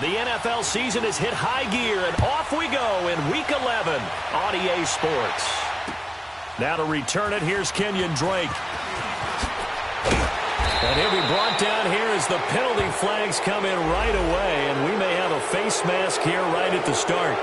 The NFL season has hit high gear, and off we go in Week 11 on EA Sports. Now to return it, here's Kenyon Drake. And he'll be brought down here as the penalty flags come in right away, and we may have a face mask here right at the start.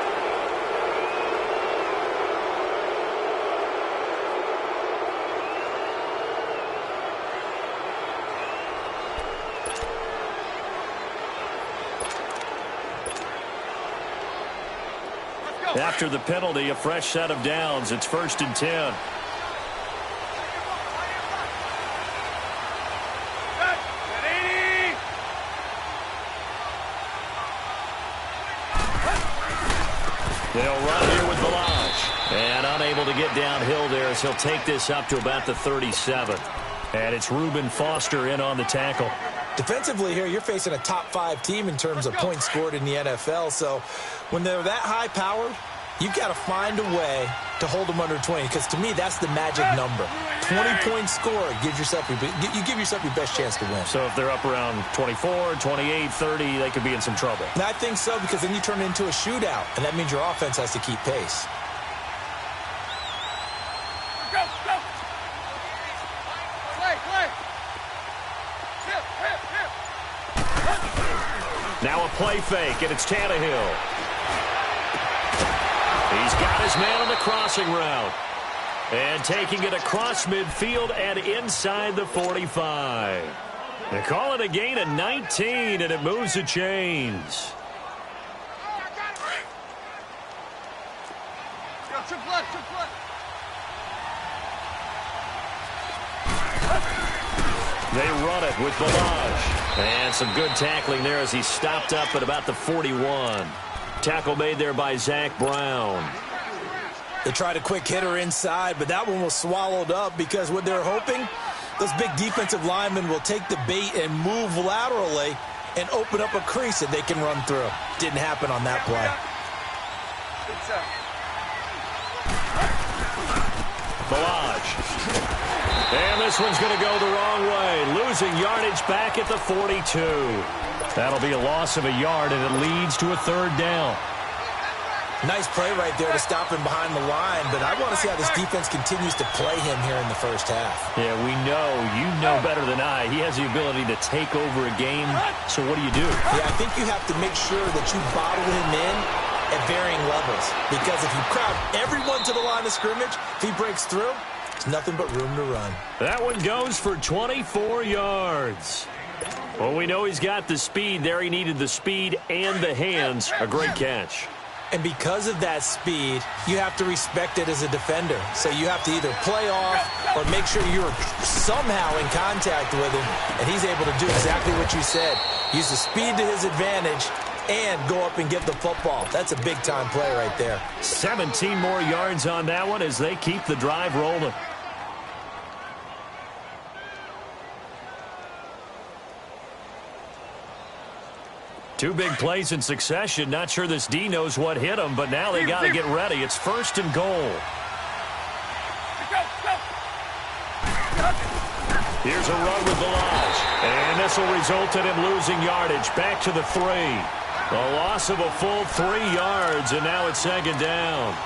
After the penalty, a fresh set of downs. It's 1st and 10. They'll run here with Balaj. And unable to get downhill there as he'll take this up to about the 37. And it's Reuben Foster in on the tackle. Defensively here, you're facing a top-5 team in terms of points scored in the NFL. So when they're that high-powered, you've got to find a way to hold them under 20. Because to me, that's the magic number. 20-point score gives yourself you give yourself your best chance to win. So if they're up around 24, 28, 30, they could be in some trouble. And I think so, because then you turn it into a shootout, and that means your offense has to keep pace. Now a play fake, and it's Tannehill. He's got his man on the crossing route. And taking it across midfield and inside the 45. They call it a gain of 19, and it moves the chains. They run it with Balaj. And some good tackling there as he stopped up at about the 41. Tackle made there by Zach Brown. They tried a quick hitter inside, but that one was swallowed up because what they're hoping, those big defensive linemen will take the bait and move laterally and open up a crease that they can run through. Didn't happen on that play. Balaj. And this one's going to go the wrong way. Losing yardage back at the 42. That'll be a loss of a yard, and it leads to a 3rd down. Nice play right there to stop him behind the line, but I want to see how this defense continues to play him here in the first half. Yeah, you know better than I. He has the ability to take over a game, so what do? Yeah, I think you have to make sure that you bottle him in at varying levels, because if you crowd everyone to the line of scrimmage, if he breaks through, there's nothing but room to run. That one goes for 24 yards. Well, we know he's got the speed there. He needed the speed and the hands. A great catch. And because of that speed, you have to respect it as a defender. So you have to either play off or make sure you're somehow in contact with him. And he's able to do exactly what you said. Use the speed to his advantage and go up and give the football. That's a big-time play right there. 17 more yards on that one as they keep the drive rolling. Two big plays in succession. Not sure this D knows what hit him, but now they got to get ready. It's 1st and goal. Here's a run with Balaj. And this will result in him losing yardage. Back to the 3. A loss of a full 3 yards, and now it's 2nd down.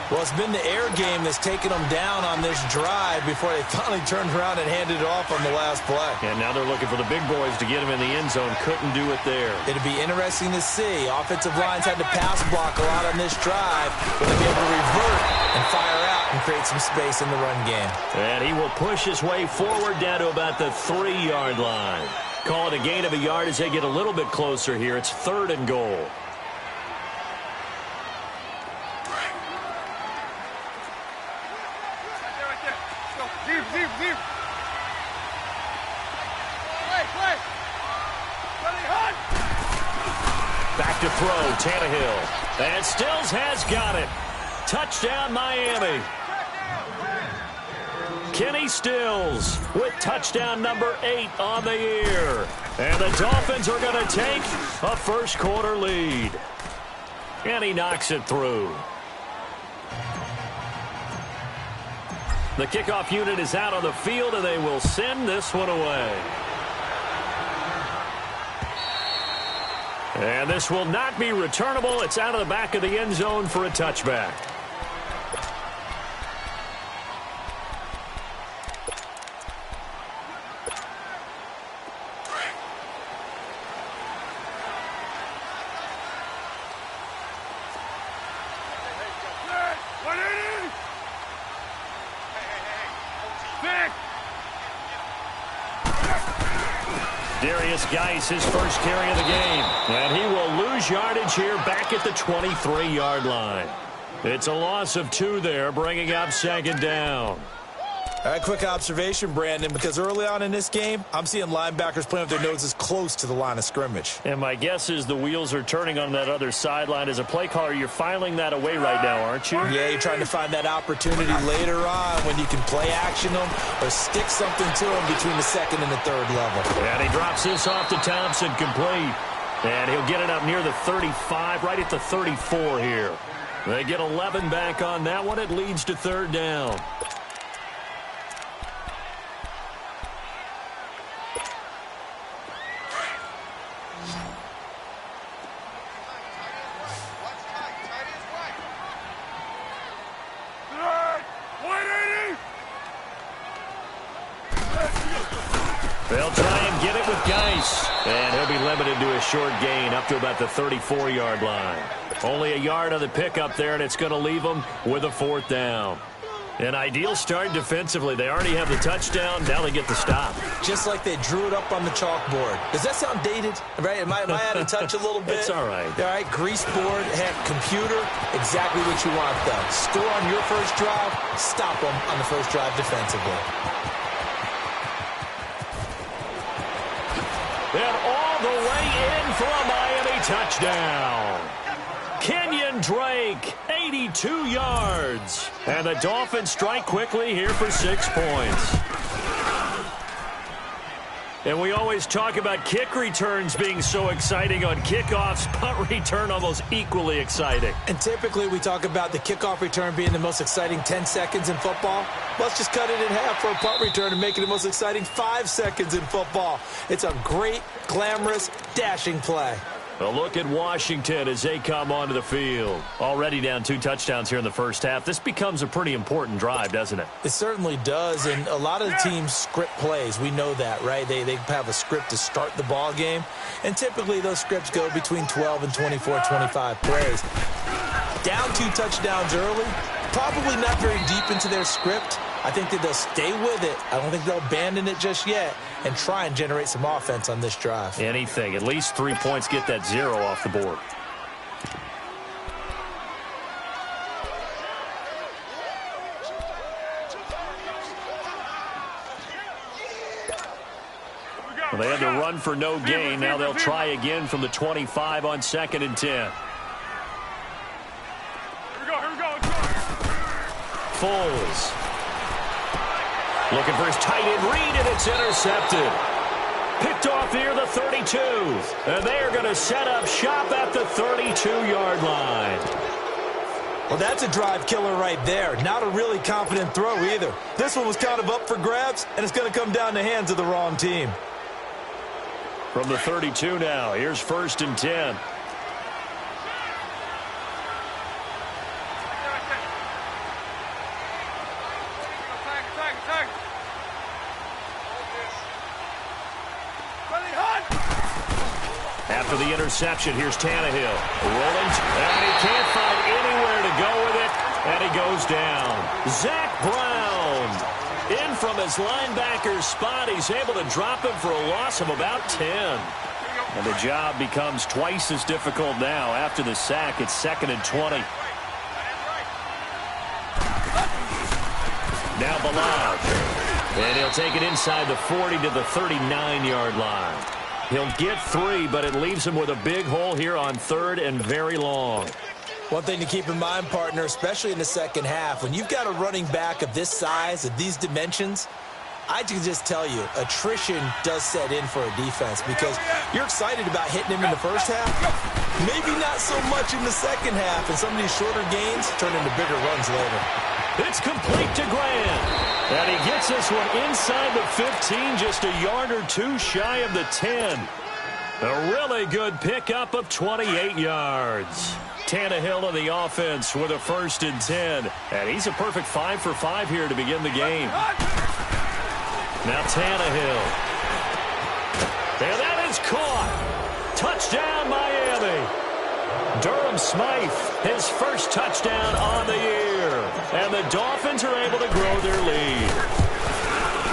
Well, it's been the air game that's taken them down on this drive before they finally turned around and handed it off on the last play. And now they're looking for the big boys to get him in the end zone. Couldn't do it there. It'll be interesting to see. Offensive lines had to pass block a lot on this drive, but they'll be able to revert and fire out and create some space in the run game. And he will push his way forward down to about the 3-yard line. Call it a gain of a yard as they get a little bit closer here. It's 3rd and goal. Back to throw, Tannehill. And Stills has got it. Touchdown, Miami. Kenny Stills with touchdown number 8 on the year. And the Dolphins are going to take a first-quarter lead. And he knocks it through. The kickoff unit is out on the field, and they will send this one away. And this will not be returnable. It's out of the back of the end zone for a touchback. His first carry of the game, and he will lose yardage here back at the 23-yard line. It's a loss of 2 there, bringing up second down. All right, quick observation, Brandon, because early on in this game, I'm seeing linebackers playing with their noses close to the line of scrimmage. And my guess is the wheels are turning on that other sideline. As a play caller, you're filing that away right now, aren't you? Yeah, you're trying to find that opportunity later on when you can play action them or stick something to them between the second and the third level. And he drops this off to Thompson, complete. And he'll get it up near the 35, right at the 34 here. They get 11 back on that one. It leads to third down. They'll try and get it with Geis. And he'll be limited to a short gain up to about the 34-yard line. Only a yard on the pickup there, and it's going to leave them with a 4th down. An ideal start defensively. They already have the touchdown. Now they get the stop. Just like they drew it up on the chalkboard. Does that sound dated? Right? Am I out of touch a little bit? It's all right. All right, grease board, heck, computer, exactly what you want, though. Score on your first drive, stop them on the first drive defensively. And all the way in for a Miami touchdown. Kenyon Drake, 82 yards. And the Dolphins strike quickly here for 6 points. And we always talk about kick returns being so exciting on kickoffs, punt return almost equally exciting. And typically we talk about the kickoff return being the most exciting 10 seconds in football. Let's just cut it in half for a punt return and make it the most exciting 5 seconds in football. It's a great, glamorous, dashing play. A look at Washington as they come onto the field. Already down 2 touchdowns here in the first half. This becomes a pretty important drive, doesn't it? It certainly does, and a lot of the teams script plays. We know that, right? They have a script to start the ball game, and typically those scripts go between 12 and 24, 25 plays. Down 2 touchdowns early, probably not very deep into their script. I think that they'll stay with it. I don't think they'll abandon it just yet and try and generate some offense on this drive. Anything. At least 3 points, get that 0 off the board. Well, they had to run for no gain. Now they'll try again from the 25 on 2nd and 10. Here we go. Foles. Looking for his tight end read, and it's intercepted. Picked off near the 32. And they are going to set up shop at the 32-yard line. Well, that's a drive killer right there. Not a really confident throw either. This one was kind of up for grabs, and it's going to come down the hands of the wrong team. From the 32 now, here's 1st and 10. After the interception, here's Tannehill. Rolling, and he can't find anywhere to go with it, and he goes down. Zach Brown, in from his linebacker spot. He's able to drop him for a loss of about 10. And the job becomes twice as difficult now. After the sack, it's 2nd and 20. Now Balaj. And he'll take it inside the 40 to the 39-yard line. He'll get 3, but it leaves him with a big hole here on 3rd and very long. One thing to keep in mind, partner, especially in the second half, when you've got a running back of this size, of these dimensions, I can just tell you, attrition does set in for a defense because you're excited about hitting him in the first half, maybe not so much in the second half, and some of these shorter gains turn into bigger runs later. It's complete to Grant. And he gets this one inside the 15, just a yard or 2 shy of the 10. A really good pickup of 28 yards. Tannehill on the offense with a 1st and 10. And he's a perfect 5 for 5 here to begin the game. Now Tannehill. And that is caught. Touchdown, Miami. Durham Smythe, his first touchdown on the year. And the Dolphins are able to grow their lead.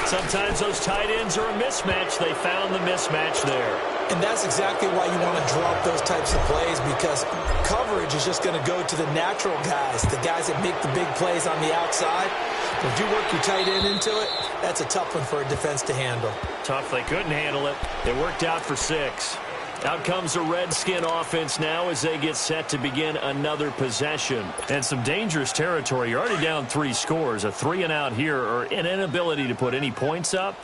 Sometimes those tight ends are a mismatch. They found the mismatch there. And that's exactly why you want to drop those types of plays, because coverage is just going to go to the natural guys, the guys that make the big plays on the outside. If you work your tight end into it, that's a tough one for a defense to handle. Tough. They couldn't handle it. It worked out for 6. Out comes the Redskin offense now as they get set to begin another possession. And some dangerous territory. You're already down 3 scores. A 3-and-out here, or an inability to put any points up.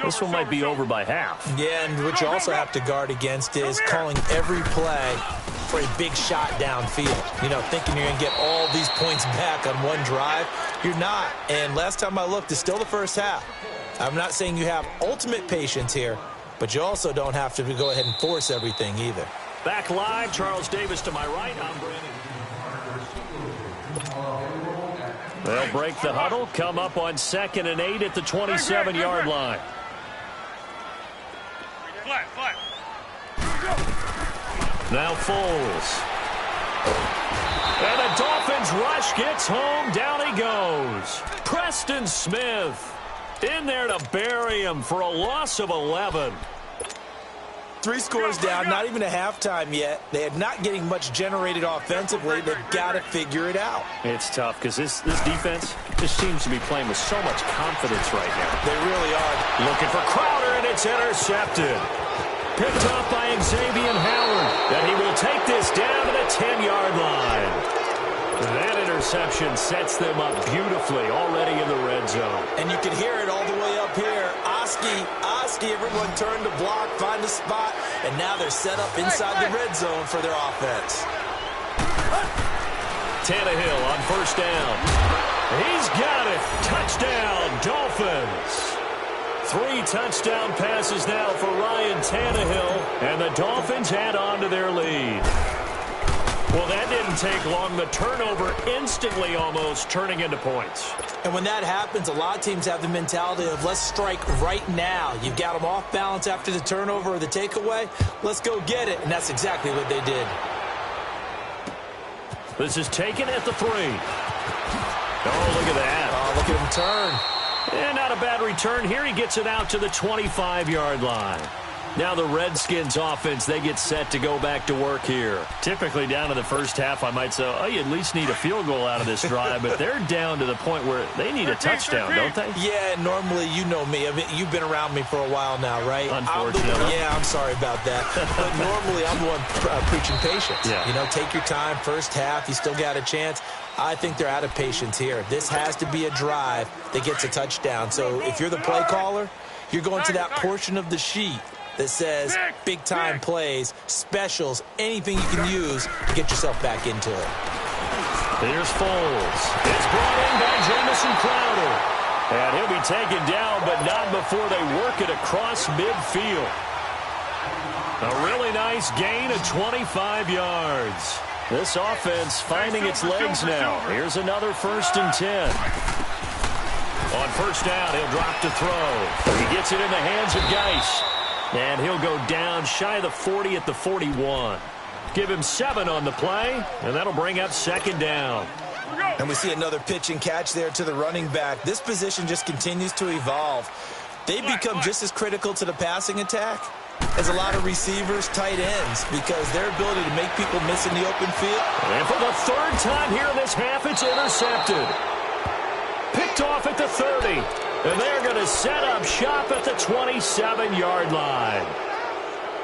This one might be over by half. Yeah, and what you also have to guard against is calling every play for a big shot downfield. You know, thinking you're going to get all these points back on one drive. You're not. And last time I looked, it's still the first half. I'm not saying you have ultimate patience here, but you also don't have to go ahead and force everything either. Back live, Charles Davis to my right. I'm Brandon. They'll break the huddle, come up on 2nd and 8 at the 27-yard line. Now Foles. And the Dolphins rush gets home. Down he goes. Preston Smith in there to bury him for a loss of 11. 3 scores down, not even a halftime yet. They are not getting much generated offensively. They've got to figure it out. It's tough because this defense just seems to be playing with so much confidence right now. They really are. Looking for Crowder, and it's intercepted. Picked up by Xavier Howard. And he will take this down to the 10-yard line. That interception sets them up beautifully already in the red zone. And you can hear it all the way up here. Oski, everyone turned to block, find a spot, and now they're set up inside the red zone for their offense. Tannehill on 1st down. He's got it. Touchdown, Dolphins. 3 touchdown passes now for Ryan Tannehill, and the Dolphins add on to their lead. Well, that didn't take long. The turnover instantly almost turning into points. And when that happens, a lot of teams have the mentality of let's strike right now. You've got them off balance after the turnover or the takeaway. Let's go get it. And that's exactly what they did. This is taken at the 3. Oh, look at that. Oh, look at him turn. And not a bad return here. He gets it out to the 25-yard line. Now the Redskins offense, they get set to go back to work here. Typically down to the first half, I might say, oh, you at least need a field goal out of this drive, but they're down to the point where they need a touchdown, don't they? Yeah, normally, you know me. I mean, you've been around me for a while now, right? Unfortunately. I'm sorry about that. But normally, I'm the one preaching patience. Yeah. You know, take your time, first half, you still got a chance. I think they're out of patience here. This has to be a drive that gets a touchdown. So if you're the play caller, you're going to that portion of the sheet that says big-time plays, specials, anything you can use to get yourself back into it. Here's Foles. It's brought in by Jamison Crowder. And he'll be taken down, but not before they work it across midfield. A really nice gain of 25 yards. This offense finding its legs now. Here's another 1st and 10. On 1st down, he'll drop to throw. He gets it in the hands of Geis. And he'll go down shy of the 40 at the 41. Give him 7 on the play, and that'll bring up 2nd down. And we see another pitch and catch there to the running back. This position just continues to evolve. They become just as critical to the passing attack as a lot of receivers, tight ends, because their ability to make people miss in the open field. And for the 3rd time here in this half, it's intercepted. Picked off at the 30. And they're going to set up shop at the 27-yard line.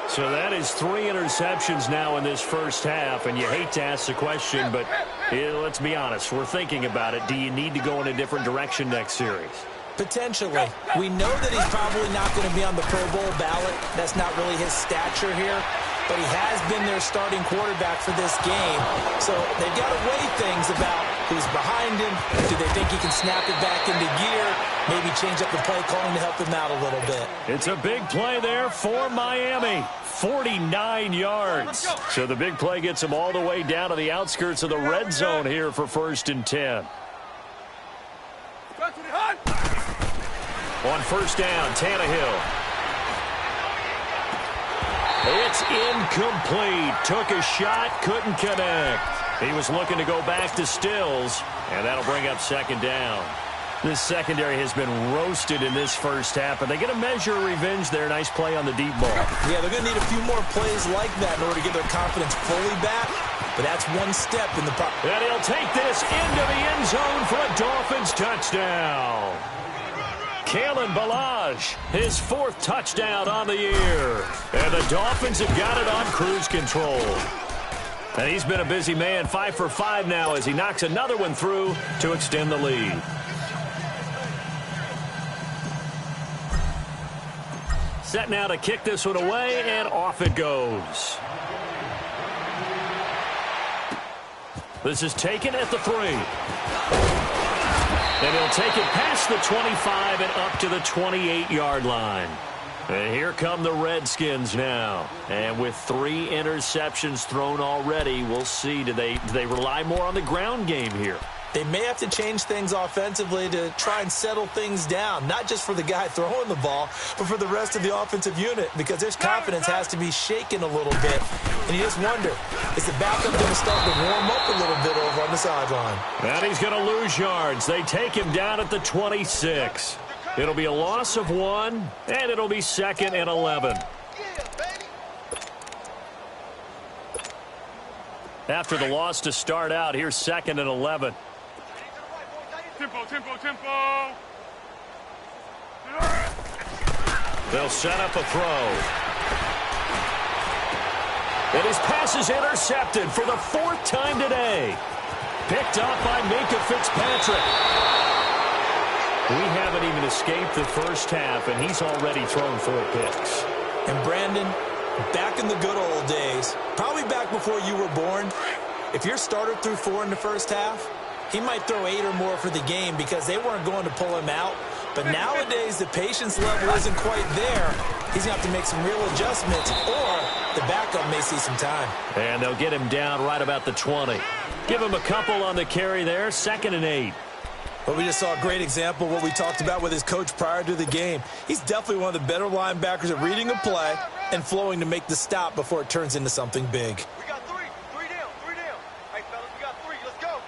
So that is 3 interceptions now in this first half. And you hate to ask the question, but let's be honest. We're thinking about it. Do you need to go in a different direction next series? Potentially. We know that he's probably not going to be on the Pro Bowl ballot. That's not really his stature here. but he has been their starting quarterback for this game. So they've got to weigh things about who's behind him. Do they think he can snap it back into gear? Maybe change up the play calling to help him out a little bit. It's a big play there for Miami. 49 yards. So the big play gets them all the way down to the outskirts of the red zone here for 1st and 10. On 1st down, Tannehill. It's incomplete. Took a shot, couldn't connect. He was looking to go back to Stills, and that'll bring up 2nd down. This secondary has been roasted in this first half, but they get a measure of revenge there. Nice play on the deep ball. Yeah, they're going to need a few more plays like that in order to get their confidence fully back, but that's one step in the process. And he'll take this into the end zone for a Dolphins touchdown. Kalen Ballage, his 4th touchdown on the year. And the Dolphins have got it on cruise control. And he's been a busy man, 5 for 5 now as he knocks another one through to extend the lead. Set now to kick this one away, and off it goes. This is taken at the 3. And he'll take it past the 25 and up to the 28-yard line. And here come the Redskins now. And with 3 interceptions thrown already, we'll see. Do they rely more on the ground game here? They may have to change things offensively to try and settle things down, not just for the guy throwing the ball, but for the rest of the offensive unit, because their confidence has to be shaken a little bit. And you just wonder, is the backup going to start to warm up a little bit over on the sideline? And he's going to lose yards. They take him down at the 26. It'll be a loss of 1, and it'll be 2nd and 11. After the loss to start out, here's 2nd and 11. Tempo. They'll set up a throw. And his pass is intercepted for the 4th time today. Picked up by Minka Fitzpatrick. We haven't even escaped the first half, and he's already thrown 4 picks. And Brandon, back in the good old days, probably back before you were born, if your starter threw 4 in the first half, he might throw 8 or more for the game because they weren't going to pull him out. But nowadays, the patience level isn't quite there. He's going to have to make some real adjustments, or the backup may see some time. And they'll get him down right about the 20. Give him a couple on the carry there, 2nd and 8. But we just saw a great example of what we talked about with his coach prior to the game. He's definitely one of the better linebackers at reading a play and flowing to make the stop before it turns into something big. We got 3 down. Hey, fellas, we got 3. Let's go.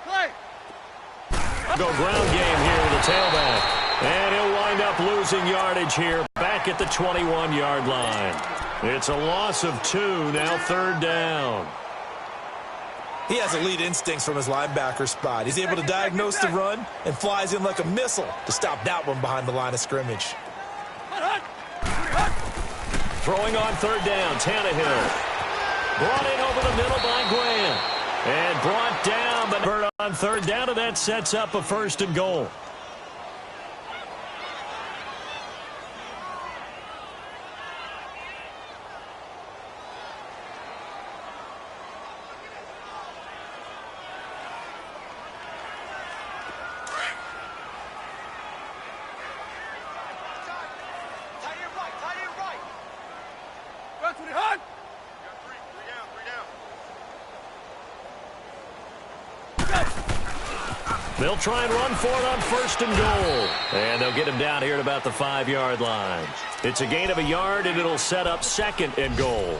Clay. Go ground game here with the tailback. And he'll wind up losing yardage here back at the 21-yard line. It's a loss of 2, now 3rd down. He has elite instincts from his linebacker spot. He's able to diagnose the run and flies in like a missile to stop that one behind the line of scrimmage. Throwing on 3rd down, Tannehill. Brought in over the middle by Graham. And brought down, but on 3rd down, and that sets up a 1st and goal. They'll try and run for it on 1st and goal. And they'll get him down here at about the 5-yard line. It's a gain of a yard, and it'll set up 2nd and goal.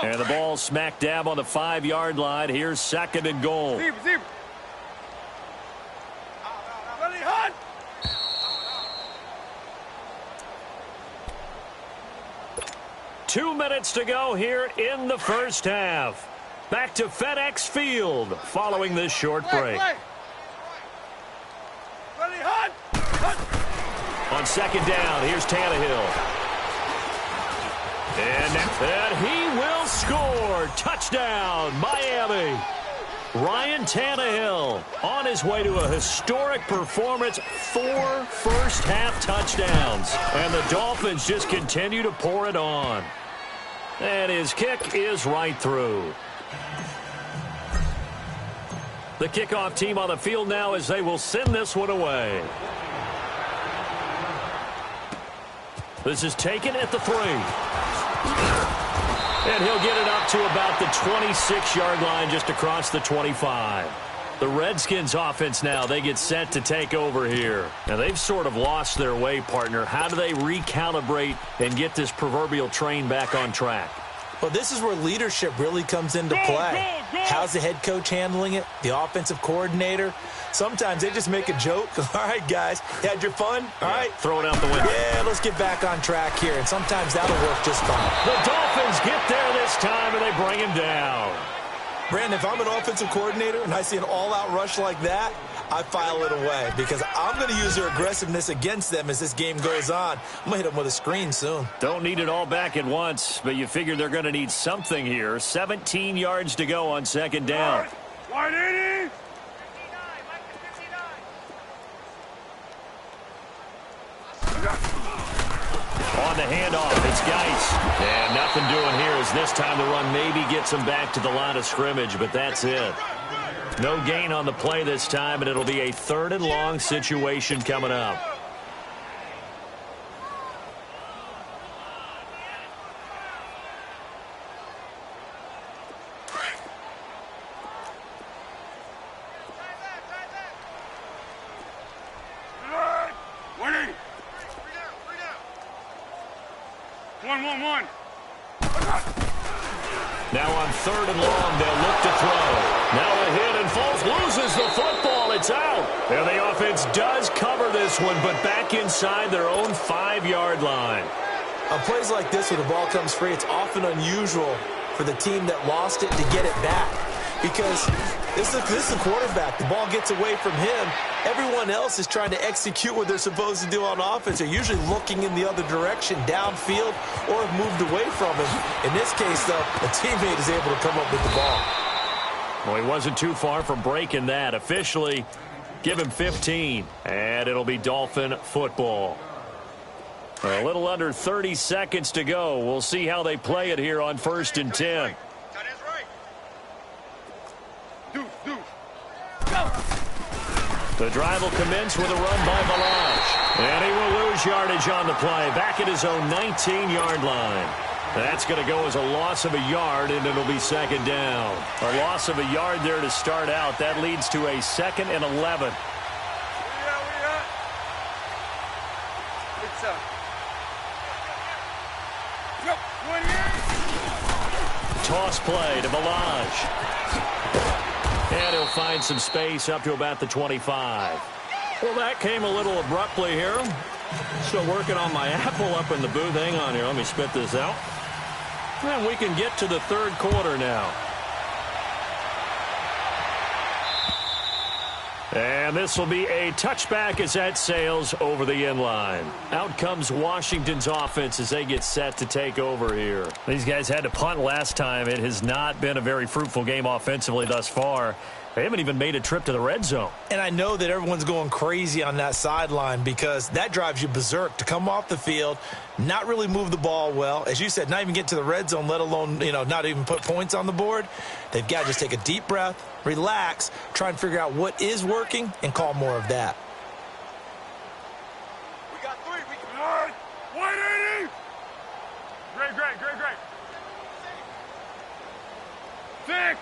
And the ball smack dab on the 5-yard line. Here's 2nd and goal. Receive. 2 minutes to go here in the first half. Back to FedEx Field following this short break. Ready, hot. On second down, here's Tannehill. And he will score. Touchdown, Miami. Ryan Tannehill on his way to a historic performance, 4 first-half touchdowns. And the Dolphins just continue to pour it on. And his kick is right through. The kickoff team on the field now as they will send this one away. This is taken at the 3. And he'll get it up to about the 26-yard line just across the 25. The Redskins offense now, they get set to take over here. Now, they've sort of lost their way, partner. How do they recalibrate and get this proverbial train back on track? Well, this is where leadership really comes into play. How's the head coach handling it? The offensive coordinator? Sometimes they just make a joke. All right, guys, you had your fun? All right. Throw it out the window. Yeah, let's get back on track here. And sometimes that'll work just fine. The Dolphins get there this time, and they bring him down. Brandon, if I'm an offensive coordinator and I see an all-out rush like that, I file it away because I'm going to use their aggressiveness against them as this game goes on. I'm going to hit them with a screen soon. Don't need it all back at once, but you figure they're going to need something here. 17 yards to go on second down. Wide 80. On the handoff, it's Geis. And nothing doing here as this time the run maybe gets him back to the line of scrimmage, but that's it. No gain on the play this time, and it'll be a 3rd and long situation coming up. One. Now on 3rd and long, they'll look to throw. Now a hit, and Foles loses the football. It's out. And the offense does cover this one, but back inside their own 5-yard line. On plays like this where the ball comes free, it's often unusual for the team that lost it to get it back. Because this is the quarterback. The ball gets away from him. Everyone else is trying to execute what they're supposed to do on offense. They're usually looking in the other direction, downfield, or have moved away from him. In this case, though, a teammate is able to come up with the ball. Well, he wasn't too far from breaking that. Officially, give him 15, and it'll be Dolphin football. A little under 30 seconds to go. We'll see how they play it here on 1st and 10. The drive will commence with a run by Balaj. And he will lose yardage on the play. Back at his own 19-yard line. That's going to go as a loss of a yard, and it'll be 2nd down. A loss of a yard there to start out. That leads to a 2nd and 11. Toss play to Balaj. And he'll find some space up to about the 25. Well, that came a little abruptly here. Still working on my apple up in the booth. Hang on here. Let me spit this out. And we can get to the 3rd quarter now. And this will be a touchback as that sails over the end line. Out comes Washington's offense as they get set to take over here. These guys had to punt last time. It has not been a very fruitful game offensively thus far. They haven't even made a trip to the red zone. And I know that everyone's going crazy on that sideline because that drives you berserk to come off the field, not really move the ball well. As you said, not even get to the red zone, let alone, not even put points on the board. They've got to just take a deep breath, relax, try and figure out what is working, and call more of that. We got 3. We can 180. Great. 6.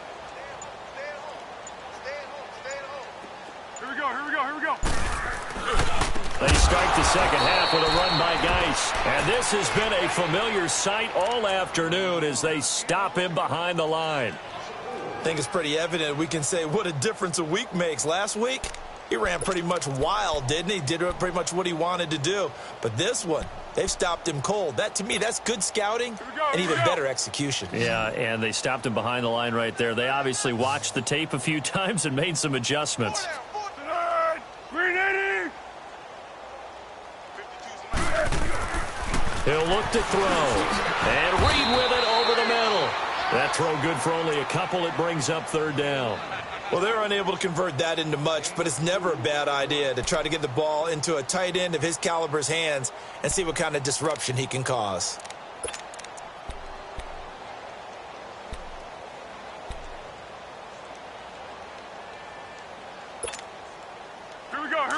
Here we go. They start the second half with a run by Geis. And this has been a familiar sight all afternoon as they stop him behind the line. I think it's pretty evident. We can say what a difference a week makes. Last week, he ran pretty much wild, didn't he? Did pretty much what he wanted to do. But this one, They've stopped him cold. That, to me, that's good scouting and even better execution. Yeah, and they stopped him behind the line right there. They obviously watched the tape a few times and made some adjustments. He'll look to throw. And Reed with it over the middle. That throw good for only a couple. It brings up third down. Well, they're unable to convert that into much, but it's never a bad idea to try to get the ball into a tight end of his caliber's hands and see what kind of disruption he can cause.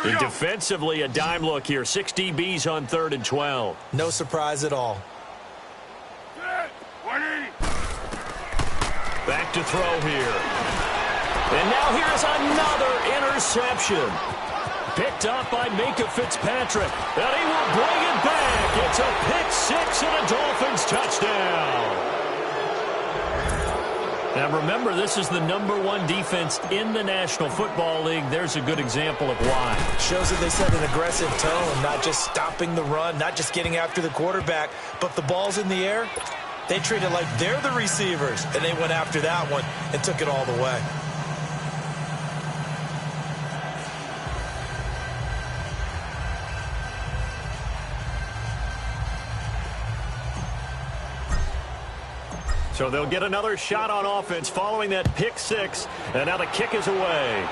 And defensively, a dime look here. 6 DBs on 3rd and 12. No surprise at all. Back to throw here. And now here's another interception. Picked up by Minka Fitzpatrick. And he will bring it back. It's a pick 6 and a Dolphins touchdown. Now remember, this is the #1 defense in the National Football League. There's a good example of why. Shows that they set an aggressive tone, not just stopping the run, not just getting after the quarterback, but the ball's in the air. They treat it like they're the receivers, and they went after that one and took it all the way. So they'll get another shot on offense following that pick 6, and now the kick is away.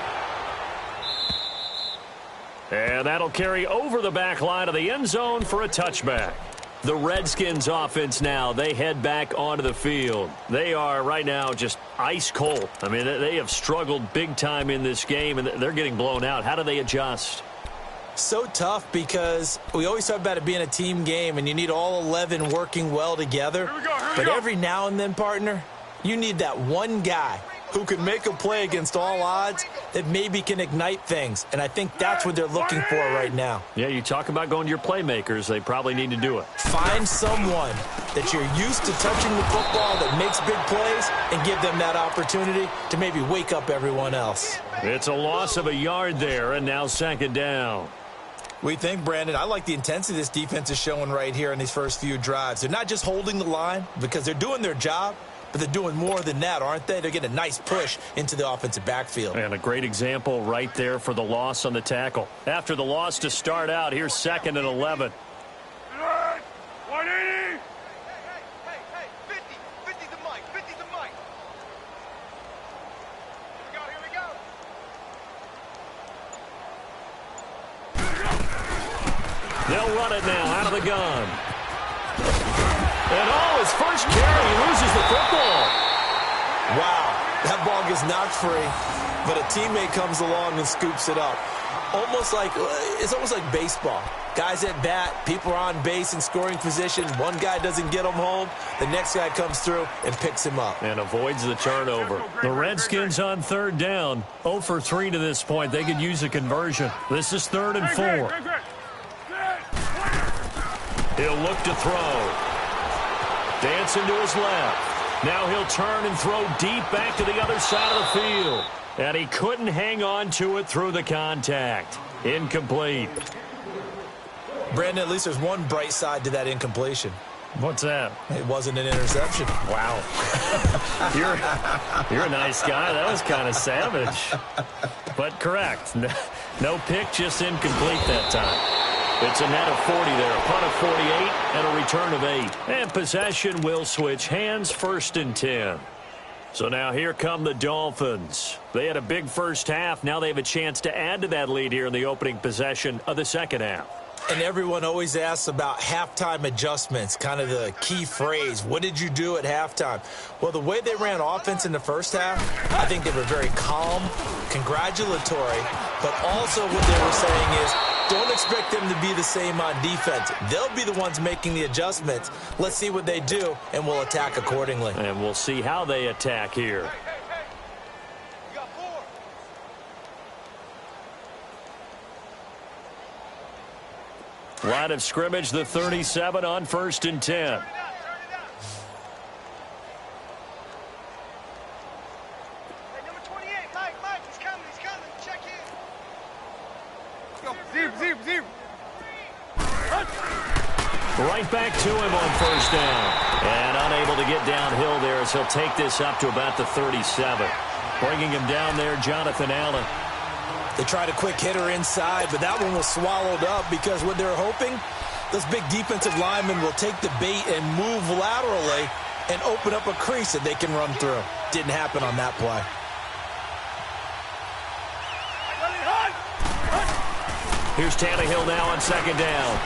And that'll carry over the back line of the end zone for a touchback. The Redskins offense now, they head back onto the field. They are right now just ice cold. I mean, they have struggled big time in this game, and they're getting blown out. How do they adjust? So tough because we always talk about it being a team game and you need all 11 working well together. But every now and then, partner, you need that one guy who can make a play against all odds that maybe can ignite things. And I think that's what they're looking for right now. Yeah, you talk about going to your playmakers. They probably need to do it. Find someone that you're used to touching the football that makes big plays and give them that opportunity to maybe wake up everyone else. It's a loss of a yard there, and now 2nd down. We think, Brandon, I like the intensity this defense is showing right here in these first few drives. They're not just holding the line because they're doing their job, but they're doing more than that, aren't they? They're getting a nice push into the offensive backfield. And a great example right there for the loss on the tackle. After the loss to start out, here's 2nd and 11. 180! Hey, 50 the mic, 50 the mic. Here we go. They'll run it now out of the gun. And his first carry, he loses the football. Wow, that ball gets knocked free, but a teammate comes along and scoops it up. It's almost like baseball. Guys at bat, people are on base in scoring position. One guy doesn't get him home. The next guy comes through and picks him up. And avoids the turnover. The Redskins on 3rd down. 0 for 3 to this point. They could use a conversion. This is 3rd and 4. He'll look to throw. Dancing to his left. Now he'll turn and throw deep back to the other side of the field. And he couldn't hang on to it through the contact. Incomplete. Brandon, at least there's one bright side to that incompletion. What's that? It wasn't an interception. Wow. You're a nice guy. That was kind of savage. But correct. No pick, just incomplete that time. It's a net of 40 there, a punt of 48, and a return of 8. And possession will switch hands, 1st and 10. So now here come the Dolphins. They had a big first half. Now they have a chance to add to that lead here in the opening possession of the second half. And everyone always asks about halftime adjustments, kind of the key phrase. What did you do at halftime? Well, the way they ran offense in the first half, I think they were very calm, congratulatory, but also what they were saying is, don't expect them to be the same on defense. They'll be the ones making the adjustments. Let's see what they do, and we'll attack accordingly. And we'll see how they attack here. You got 4. Line of scrimmage, the 37 on 1st and 10. Turn it out. Hey, number 28, Mike, he's coming. Check in. Go, zip. Right back to him on first down. And unable to get downhill there as he'll take this up to about the 37. Bringing him down there, Jonathan Allen. They tried a quick hitter inside, but that one was swallowed up because what they're hoping, this big defensive lineman will take the bait and move laterally and open up a crease that they can run through. Didn't happen on that play. Here's Tannehill now on second down.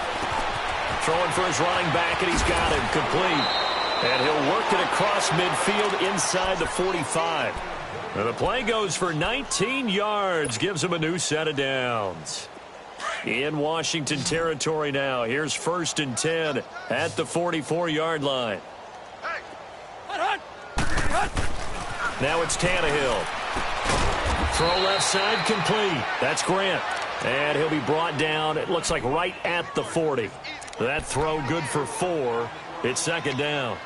Throwing for his running back, and he's got him complete. And he'll work it across midfield inside the 45. And the play goes for 19 yards, gives him a new set of downs. In Washington territory now. Here's 1st and 10 at the 44-yard line. Now it's Tannehill. Throw left side complete. That's Grant. And he'll be brought down, it looks like right at the 40. That throw good for 4. It's second down.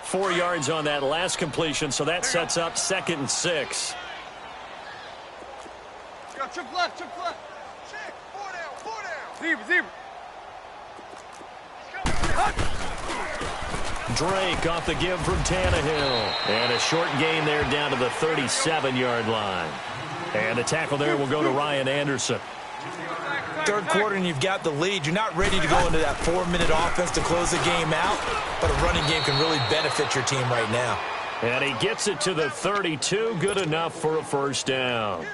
4 yards on that last completion, so that sets up 2nd and 6. Chip left. Check, 4 down. Zebra. Drake off the give from Tannehill. And a short gain there down to the 37-yard line. And the tackle there will go to Ryan Anderson. Third quarter and you've got the lead. You're not ready to go into that 4-minute offense to close the game out, but a running game can really benefit your team right now. And he gets it to the 32. Good enough for a first down.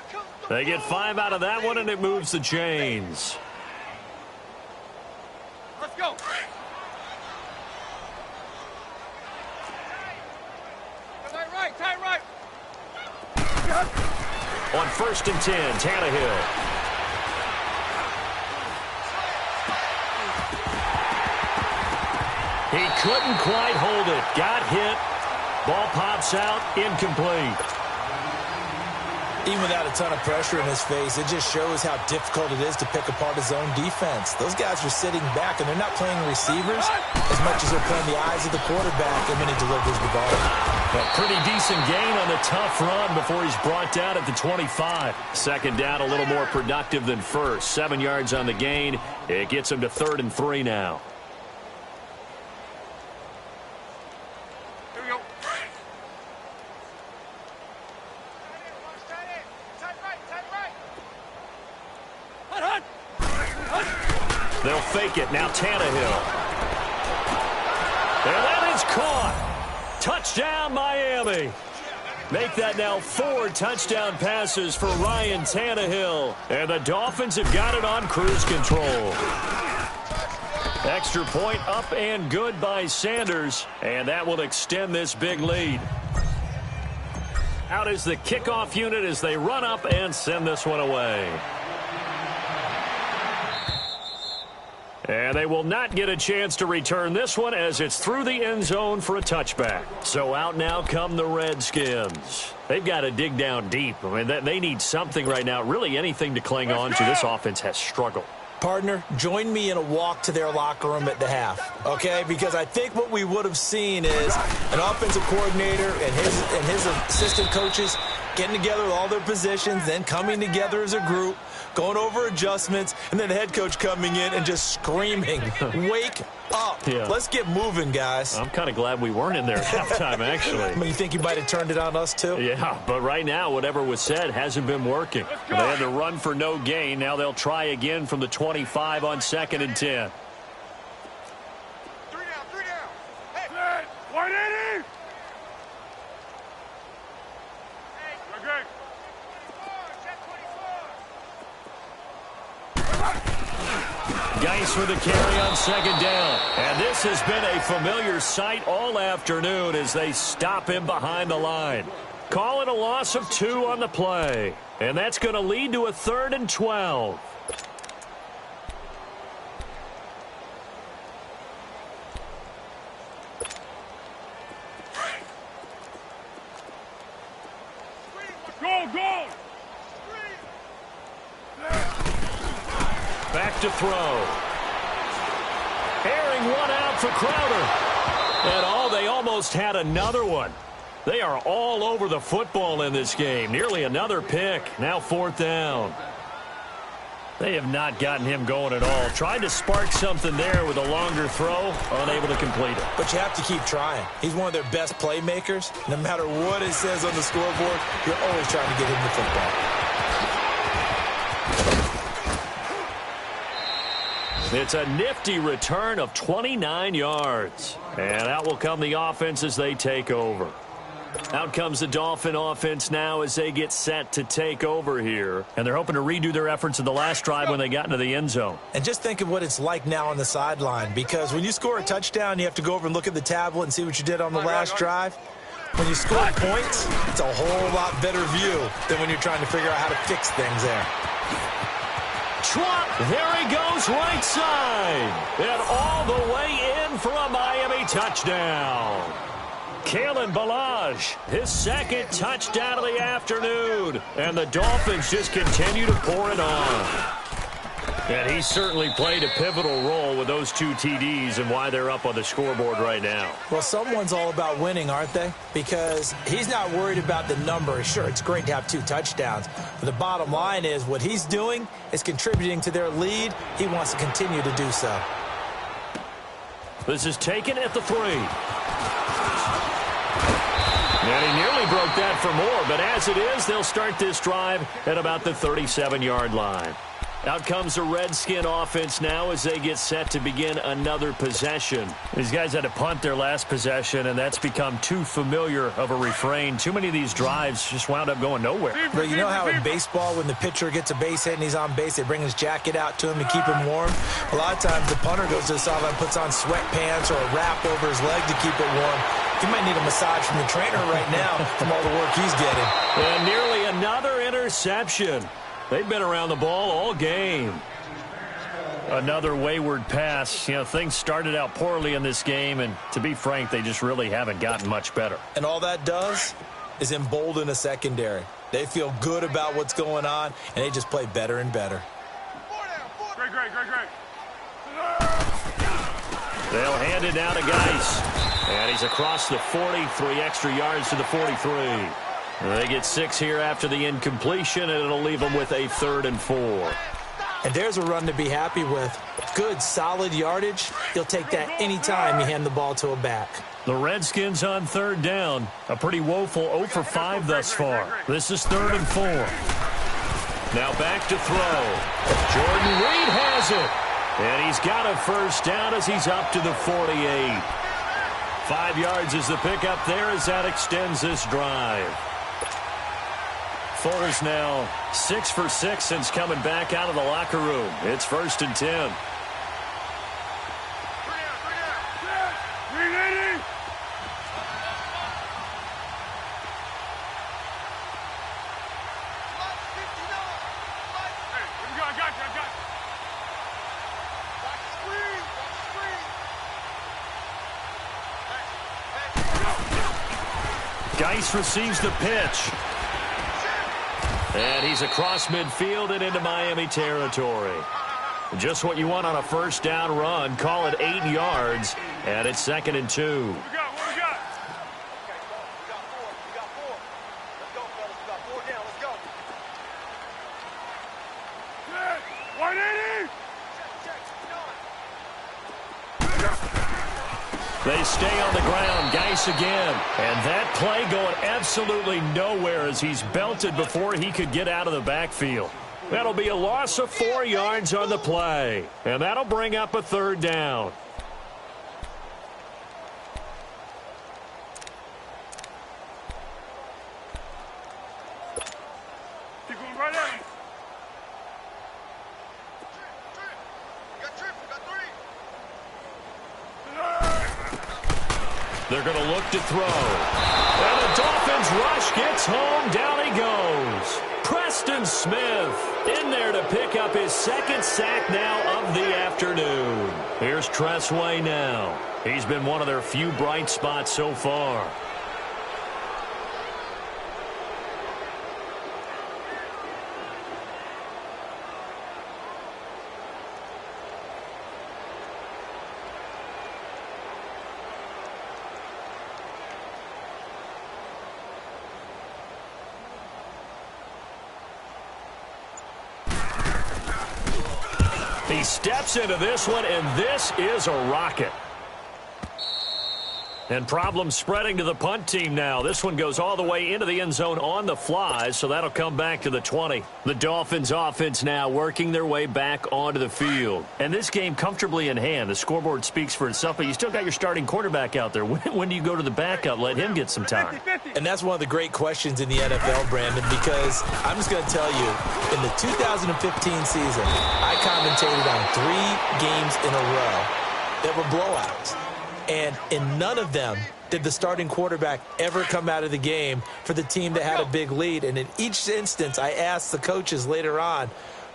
They get 5 out of that one, and it moves the chains. Let's go. Tight right. On 1st and 10, Tannehill. He couldn't quite hold it. Got hit. Ball pops out. Incomplete. Even without a ton of pressure in his face, it just shows how difficult it is to pick apart his own defense. Those guys are sitting back, and they're not playing receivers as much as they're playing the eyes of the quarterback, and when he delivers the ball. A pretty decent gain on the tough run before he's brought down at the 25. Second down, a little more productive than first. 7 yards on the gain. It gets him to 3rd and 3 now. Here we go. They'll fake it. Now Tannehill. And that is caught. Touchdown, Miami. Make that now 4 touchdown passes for Ryan Tannehill. And the Dolphins have got it on cruise control. Extra point up and good by Sanders. And that will extend this big lead. Out is the kickoff unit as they run up and send this one away. And they will not get a chance to return this one as it's through the end zone for a touchback. So out now come the Redskins. They've got to dig down deep. I mean, they need something right now, really anything to cling on to. This offense has struggled. Partner, join me in a walk to their locker room at the half, okay? Because I think what we would have seen is an offensive coordinator and his assistant coaches getting together with all their positions, then coming together as a group, going over adjustments, and then the head coach coming in and just screaming, wake up. Yeah. Let's get moving, guys. I'm kind of glad we weren't in there at halftime, actually. I mean, you think you might have turned it on us, too? Yeah, but right now, whatever was said hasn't been working. They had to run for no gain. Now they'll try again from the 25 on 2nd and 10. 3 down. Hey, 180! Okay. Geis with the carry on 2nd down. And this has been a familiar sight all afternoon as they stop him behind the line. Call it a loss of 2 on the play. And that's going to lead to a 3rd and 12. Go! Back to throw. Airing one out for Crowder. And they almost had another one. They are all over the football in this game. Nearly another pick. Now 4th down. They have not gotten him going at all. Tried to spark something there with a longer throw, unable to complete it. But you have to keep trying. He's one of their best playmakers. No matter what it says on the scoreboard, you're always trying to get him the football. It's a nifty return of 29 yards. And out will come the offense as they take over. Out comes the Dolphin offense now as they get set to take over here. And they're hoping to redo their efforts in the last drive when they got into the end zone. And just think of what it's like now on the sideline, because when you score a touchdown, you have to go over and look at the tablet and see what you did on the last drive. When you score points, it's a whole lot better view than when you're trying to figure out how to fix things there. Trot, there he goes right side. And all the way in for a Miami touchdown. Kalen Ballage, his second touchdown of the afternoon. And the Dolphins just continue to pour it on. And he certainly played a pivotal role with those 2 TDs and why they're up on the scoreboard right now. Well, someone's all about winning, aren't they? Because he's not worried about the number. Sure, it's great to have 2 touchdowns. But the bottom line is what he's doing is contributing to their lead. He wants to continue to do so. This is taken at the 3. And he nearly broke that for more, but as it is, they'll start this drive at about the 37-yard line. Out comes the Redskin offense now as they get set to begin another possession. These guys had to punt their last possession, and that's become too familiar of a refrain. Too many of these drives just wound up going nowhere. But you know how in baseball, when the pitcher gets a base hit and he's on base, they bring his jacket out to him to keep him warm? A lot of times the punter goes to the sideline, puts on sweatpants or a wrap over his leg to keep it warm. He might need a massage from the trainer right now from all the work he's getting. And nearly another interception. They've been around the ball all game. Another wayward pass. You know, things started out poorly in this game, and to be frank, they just really haven't gotten much better. And all that does is embolden a secondary. They feel good about what's going on, and they just play better and better. Great. They'll hand it down to Geis. And he's across the 40, 3 extra yards to the 43. They get 6 here after the incompletion, and it'll leave them with a 3rd and 4. And there's a run to be happy with. Good, solid yardage. You'll take that any time you hand the ball to a back. The Redskins on 3rd down. A pretty woeful 0 for 5 thus far. This is 3rd and 4. Now back to throw. Jordan Reed has it. And he's got a 1st down as he's up to the 48. 5 yards is the pickup there as that extends this drive. Foles now 6 for 6 since coming back out of the locker room. It's 1st and 10. Geis receives the pitch. And he's across midfield and into Miami territory. Just what you want on a 1st down run. Call it 8 yards. And it's 2nd and 2. What we got? We got 4. Let's go, fellas. We got 4 down. Let's go. Check. 180. They stay on the ground. Geis again. And that play going absolutely nowhere as he's belted before he could get out of the backfield. That'll be a loss of 4 yards on the play. And that'll bring up a 3rd down. Keep going right at him. We got 3. They're going to look to throw. And the Dolphins rush gets home. Down he goes. Preston Smith in there to pick up his 2nd sack now of the afternoon. Here's Tressway now. He's been one of their few bright spots so far. steps into this one, and this is a rocket. And problems spreading to the punt team now. This one goes all the way into the end zone on the fly, so that'll come back to the 20. The Dolphins offense now working their way back onto the field. And this game comfortably in hand. The scoreboard speaks for itself, but you still got your starting quarterback out there. When do you go to the backup? Let him get some time. And that's one of the great questions in the NFL, Brandon, because I'm just going to tell you, in the 2015 season, I commentated on 3 games in a row that were blowouts. And in none of them did the starting quarterback ever come out of the game for the team that had a big lead. And in each instance, I asked the coaches later on,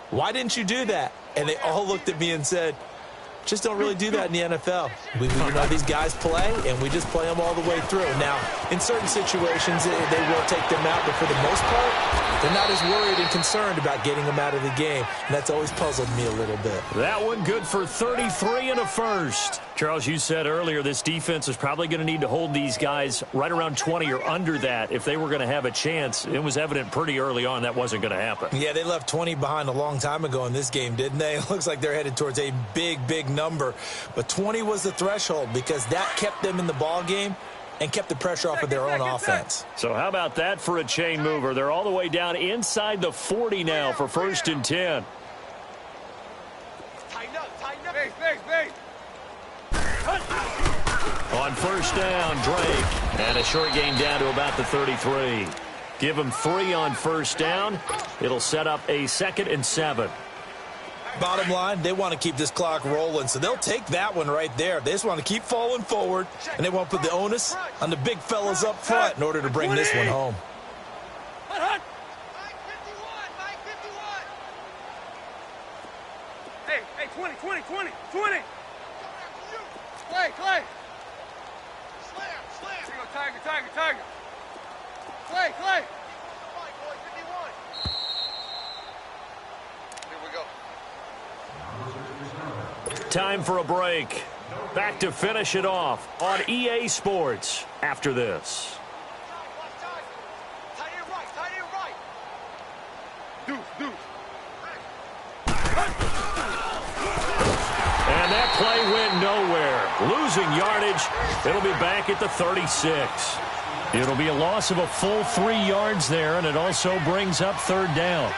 why didn't you do that? And they all looked at me and said, just don't really do that in the NFL. We know these guys play, and we just play them all the way through. Now, in certain situations, they will take them out, but for the most part, they're not as worried and concerned about getting them out of the game. And that's always puzzled me a little bit. That one good for 33 and a first. Charles, you said earlier this defense is probably going to need to hold these guys right around 20 or under that if they were going to have a chance. It was evident pretty early on that wasn't going to happen. Yeah, they left 20 behind a long time ago in this game, didn't they? It looks like they're headed towards a big, big number. But 20 was the threshold because that kept them in the ball game and kept the pressure off of their own offense. So how about that for a chain mover? They're all the way down inside the 40 now for 1st and 10. Tighten up. Base. On 1st down, Drake. And a short gain down to about the 33. Give them 3 on 1st down. It'll set up a 2nd and 7. Bottom line, they want to keep this clock rolling, so they'll take that one right there. They just want to keep falling forward, and they want to put the onus on the big fellas up front in order to bring this one home. Mike 51. Hey, 20. Clay. Slam. Here you go, Tiger. Clay. Mike, boy, 51. Here we go. Time for a break. Back to finish it off on EA Sports after this. Tight end right. Deuce. And that play went nowhere. Losing yardage. It'll be back at the 36. It'll be a loss of a full 3 yards there, and it also brings up 3rd down.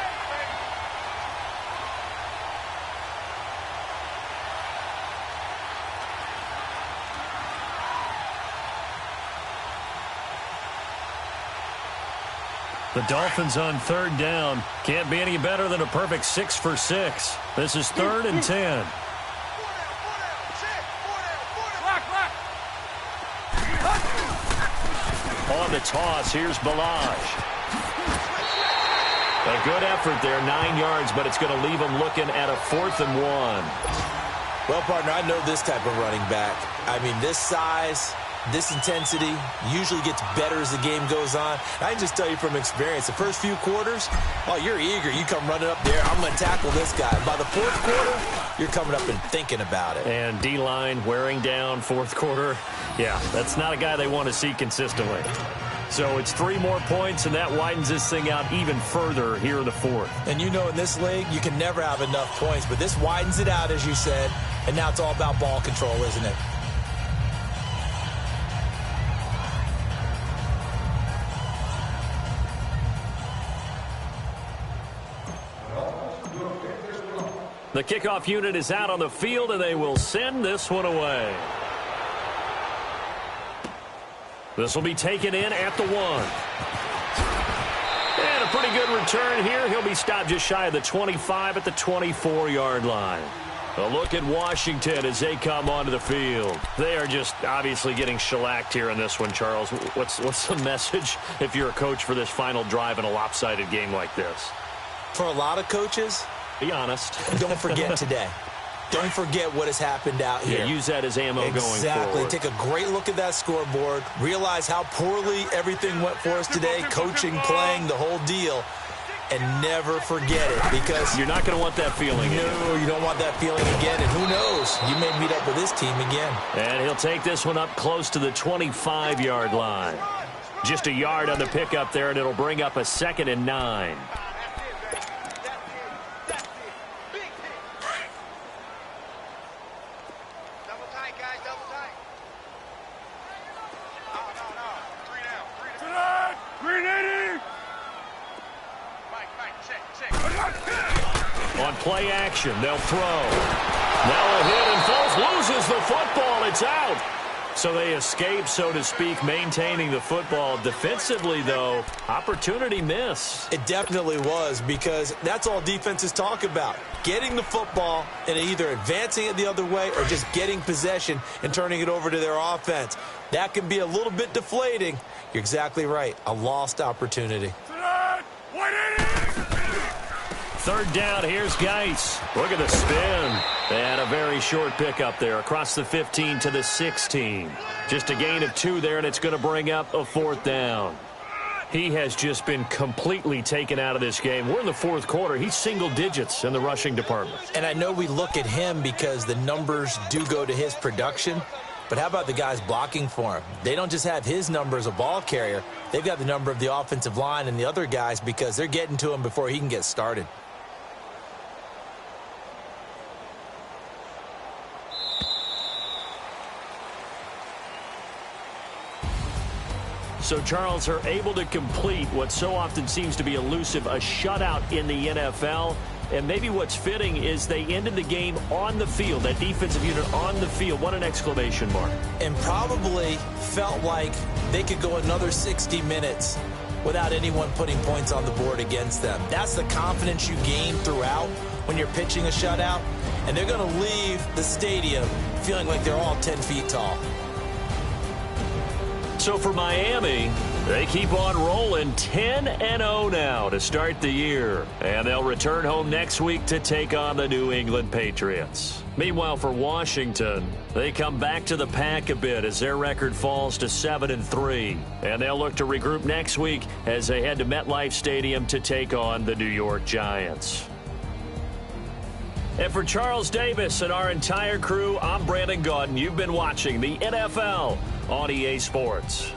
The Dolphins on 3rd down. Can't be any better than a perfect 6 for 6. This is 3rd and 10. On the toss, here's Balaj. A good effort there, 9 yards, but it's going to leave him looking at a 4th and 1. Well, partner, I know this type of running back. I mean, this size, this intensity usually gets better as the game goes on. I can just tell you from experience, the first few quarters, oh, you're eager. You come running up there, I'm going to tackle this guy. By the 4th quarter, you're coming up and thinking about it. And D-line wearing down 4th quarter. Yeah, that's not a guy they want to see consistently. So it's 3 more points, and that widens this thing out even further here in the 4th. And you know in this league, you can never have enough points, but this widens it out, as you said, and now it's all about ball control, isn't it? The kickoff unit is out on the field, and they will send this one away. This will be taken in at the 1. And a pretty good return here. He'll be stopped just shy of the 25 at the 24-yard line. A look at Washington as they come onto the field. They are just obviously getting shellacked here in this one, Charles. What's the message if you're a coach for this final drive in a lopsided game like this? For a lot of coaches, be honest. Don't forget today. Don't forget what has happened out here. Yeah, use that as ammo going forward. Exactly. Take a great look at that scoreboard. Realize how poorly everything went for us today. Coaching, playing, the whole deal. And never forget it, because you're not going to want that feeling. No, you don't want that feeling again. And who knows? You may meet up with this team again. And he'll take this one up close to the 25-yard line. Just a yard on the pickup there, and it'll bring up a 2nd and 9. play action. They'll throw. Now a hit and Foles loses the football. It's out. So they escape, so to speak, maintaining the football. Defensively, though, opportunity miss. It definitely was, because that's all defenses talk about. Getting the football and either advancing it the other way or just getting possession and turning it over to their offense. That can be a little bit deflating. You're exactly right. A lost opportunity. Third down, here's Geis. Look at the spin. And a very short pickup there across the 15 to the 16. Just a gain of 2 there, and it's going to bring up a 4th down. He has just been completely taken out of this game. We're in the 4th quarter. He's single digits in the rushing department. And I know we look at him because the numbers do go to his production, but how about the guys blocking for him? They don't just have his number as a ball carrier. They've got the number of the offensive line and the other guys because they're getting to him before he can get started. So Charles are able to complete what so often seems to be elusive, a shutout in the NFL. And maybe what's fitting is they ended the game on the field, that defensive unit on the field. What an exclamation mark. And probably felt like they could go another 60 minutes without anyone putting points on the board against them. That's the confidence you gain throughout when you're pitching a shutout. And they're going to leave the stadium feeling like they're all 10 feet tall. So for Miami, they keep on rolling 10-0 now to start the year. And they'll return home next week to take on the New England Patriots. Meanwhile, for Washington, they come back to the pack a bit as their record falls to 7-3. And they'll look to regroup next week as they head to MetLife Stadium to take on the New York Giants. And for Charles Davis and our entire crew, I'm Brandon Gaudin. You've been watching the NFL on EA Sports.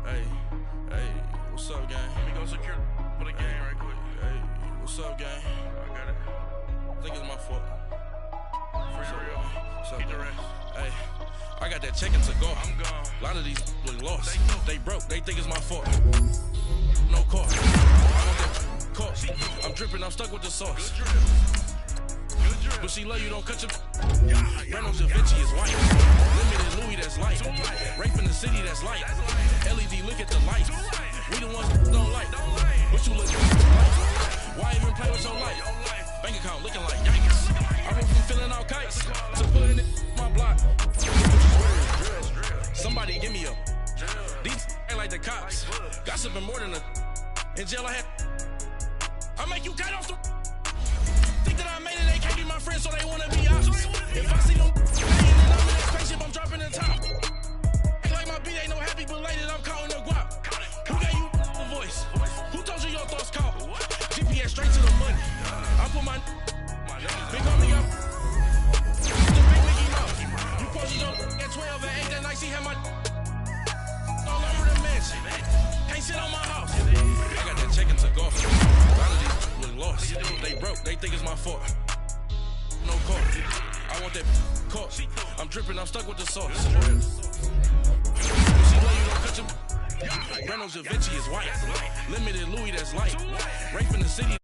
Hey, what's up, gang? Let me go secure for the game right quick. Hey, what's up, gang? I got it. I think it's my fault. For real. What's up, keep the rest. Hey, I got that check-in to go. I'm gone. A lot of these look lost. They broke. They think it's my fault. No car. I want that car. I'm dripping. I'm stuck with the sauce. Good drip. But she love you, don't cut your. Reynolds Da Vinci is white. Limited Louis, that's light. Rape in the city, that's light. LED, look at the lights. We the ones that don't like. What you look like? Why even play with your life? Bank account looking like yikes. I went from filling out kites to putting it in my block. Somebody give me a. These ain't like the cops. Gossiping more than a. In jail I had. I make you cut off the. Think that I made it, they can't be my friends, so they wanna be options. If I see them playing and I'm in that spaceship, I'm dropping the top. Ain't like my beat ain't no happy belated, I'm counting the guap. Who gave you a voice? Who told you your thoughts count? GPS straight to the money. I put my big on me up. The big Mickey Mouse. You posted your at 12 and 8 that night, she had my all over the mansion. Can't sit on my house. I got that check-in to go. A lot of these look lost. They broke. They think it's my fault. No car. I want that car. I'm dripping. I'm stuck with the sauce. She love you, don't cut your. Reynolds Da Vinci is white. Limited Louis, that's light. Rape in the city.